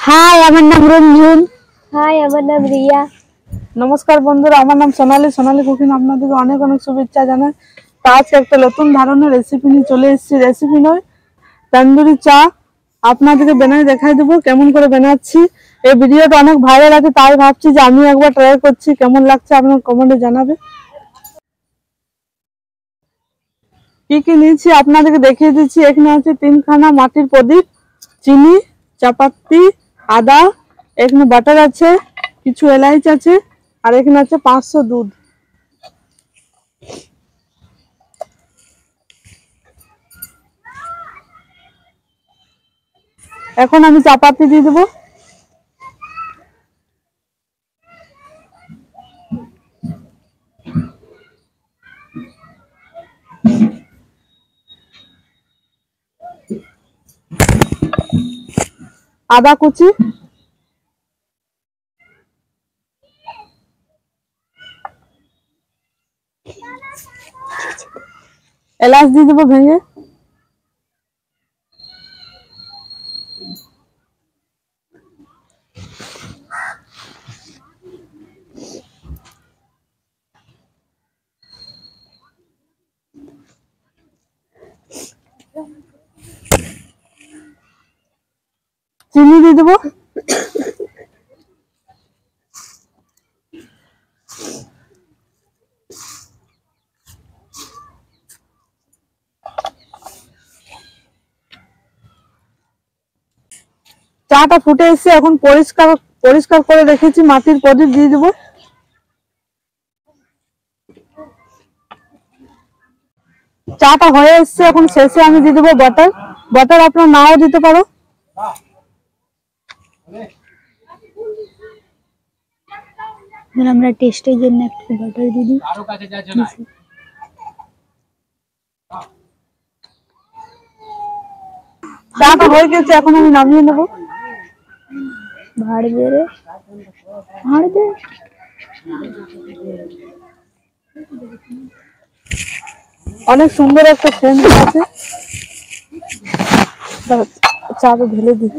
High, আমার নাম রঞ্জুন। High, আমার নাম রিয়া। নমস্কার বন্ধুরা, আমার নাম সোনালী কুকিং। আপনাদেরকে অনেক অনেক শুভেচ্ছা জানাই। তা আজকে একটা নতুন ধরনের রেসিপি নিয়ে চলে এসেছি। রেসিপি নয়, তন্দুরি চা আপনাদেরকে বানিয়ে দেখাই দেবো কেমন করে বানাচ্ছি। এই ভিডিওটা অনেক ভাইরাল আছে, তাই ভাবছি যে আমি একবার ট্রাই করছি, কেমন লাগছে আপনার কমেন্টে জানাবে। কি কি নিয়েছি আপনাদেরকে দেখিয়ে দিচ্ছি। এখানে আছে 3খানা মাটির প্রদীপ, চিনি, চাপাতি, আদা, এখানে বাটার আছে, কিছু এলাচ আছে, আর এখানে আছে 500 দুধ। এখন আমি চাপাতি দিয়ে দেবো। আদা কুচি, এলাচ দিয়ে দেবো ভেঙে, চিনি দিয়ে দেবো, চাটা ফুটে এসছে। এখন পরিষ্কার করে রেখেছি মাটির প্রদীপ দিয়ে দেবো। চাটা হয়ে এসছে, এখন শেষে আমি দিয়ে দেবো বাটার আপনার নাও দিতে পারো। আমরা টেস্টের জন্য একটু বাটার দিয়ে দিই। চাটা হয়ে গেছে, এখন আমি নামিয়ে নেবো। অনেক সুন্দর একটা সেন্ট আছে। চাটা ঢেলে দিই।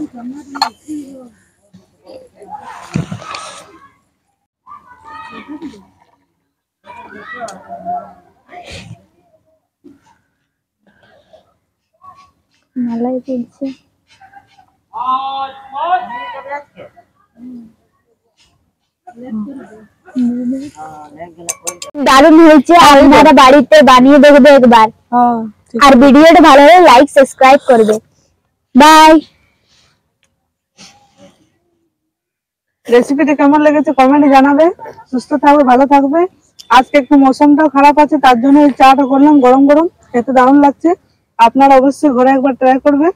মালাই পড়ছে। দারুণ হয়েছে, আপনারা বাড়িতে বানিয়ে দেখবে একবার। আর ভিডিওটা ভালো হলে লাইক সাবস্ক্রাইব করবে। বাই। রেসিপিটা কেমন লেগেছে কমেন্টে জানাবে। সুস্থ থাকবে, ভালো থাকবে। আজকে একটু মৌসুমটাও খারাপ আছে, তার জন্য এই চাটা করলাম গরম গরম, খেতে দারুণ লাগছে। আপনারা অবশ্যই ঘরে একবার ট্রাই করবে।